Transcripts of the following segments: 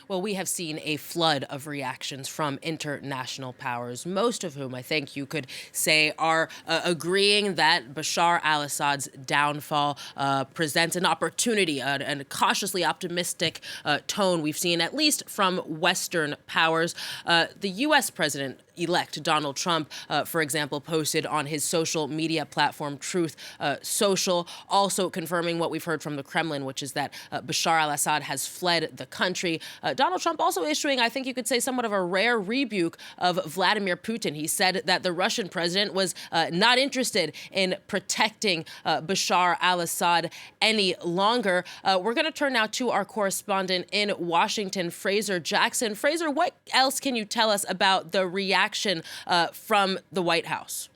Well, we have seen a flood of reactions from international powers, most of whom I think you could say are agreeing that Bashar al-Assad's downfall presents an opportunity, and a cautiously optimistic tone we've seen, at least from Western powers. The U.S. President-elect Donald Trump, for example, posted on his social media platform Truth Social, also confirming what we've heard from the Kremlin, which is that Bashar al-Assad has fled the country. Donald Trump also issuing, I think you could say, somewhat of a rare rebuke of Vladimir Putin. He said that the Russian president was not interested in protecting Bashar al-Assad any longer. We're going to turn now to our correspondent in Washington, Fraser Jackson. Fraser, what else can you tell us about the reaction from the White House?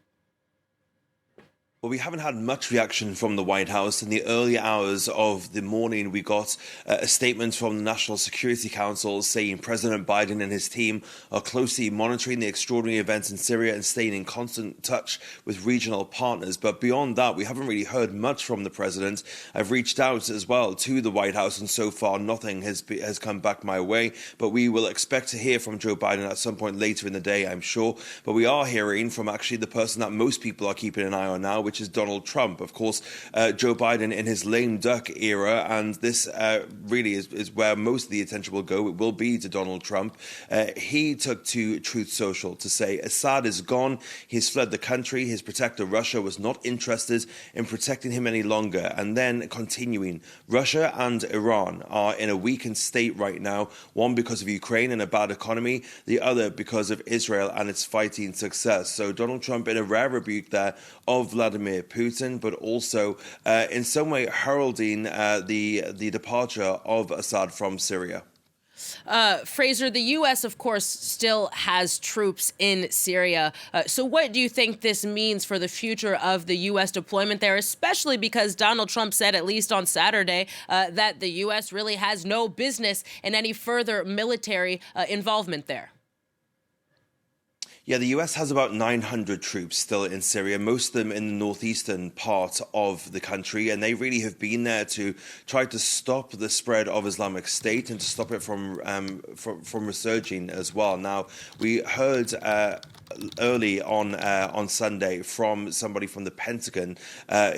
Well, we haven't had much reaction from the White House. In the early hours of the morning, we got a statement from the National Security Council saying President Biden and his team are closely monitoring the extraordinary events in Syria and staying in constant touch with regional partners. But beyond that, we haven't really heard much from the president. I've reached out as well to the White House, and so far nothing has come back my way. But we will expect to hear from Joe Biden at some point later in the day, I'm sure. But we are hearing from actually the person that most people are keeping an eye on now, which is Donald Trump. Of course, Joe Biden in his lame duck era, and this really is where most of the attention will go. It will be to Donald Trump. He took to Truth Social to say Assad is gone. He's fled the country. His protector, Russia, was not interested in protecting him any longer. And then continuing, Russia and Iran are in a weakened state right now, one because of Ukraine and a bad economy, the other because of Israel and its fighting success. So Donald Trump in a rare rebuke there of Vladimir Putin, but also in some way heralding the departure of Assad from Syria. Fraser, the U.S., of course, still has troops in Syria. So what do you think this means for the future of the U.S. deployment there, especially because Donald Trump said, at least on Saturday, that the U.S. really has no business in any further military involvement there? Yeah, the US has about 900 troops still in Syria, most of them in the northeastern part of the country, and they really have been there to try to stop the spread of Islamic State and to stop it from resurging as well. Now, we heard early on Sunday from somebody from the Pentagon,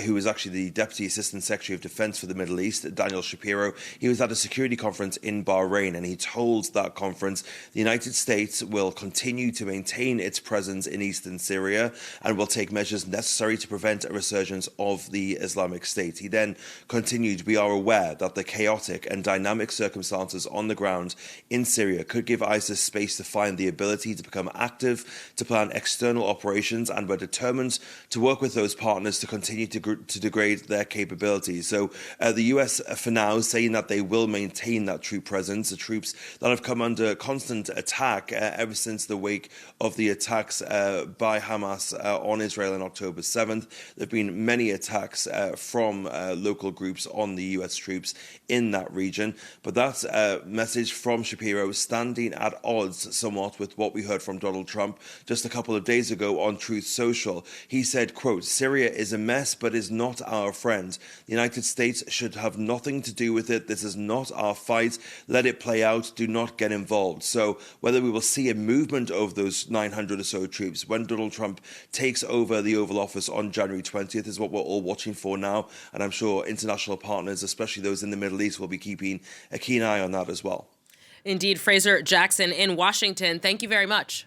who was actually the Deputy Assistant Secretary of Defense for the Middle East, Daniel Shapiro. He was at a security conference in Bahrain, and he told that conference the United States will continue to maintain its presence in eastern Syria and will take measures necessary to prevent a resurgence of the Islamic State. He then continued, we are aware that the chaotic and dynamic circumstances on the ground in Syria could give ISIS space to find the ability to become active, to plan external operations, and we're determined to work with those partners to continue to degrade their capabilities. So the US, for now, is saying that they will maintain that troop presence, the troops that have come under constant attack ever since the wake of the attacks by Hamas on Israel on October 7th. There have been many attacks from local groups on the US troops in that region. But that message from Shapiro is standing at odds somewhat with what we heard from Donald Trump just a couple of days ago on Truth Social. He said, quote, Syria is a mess, but is not our friend. The United States should have nothing to do with it. This is not our fight. Let it play out. Do not get involved. So whether we will see a movement of those 900 or so troops when Donald Trump takes over the Oval Office on January 20th is what we're all watching for now. And I'm sure international partners, especially those in the Middle East, will be keeping a keen eye on that as well. Indeed, Fraser Jackson in Washington. Thank you very much.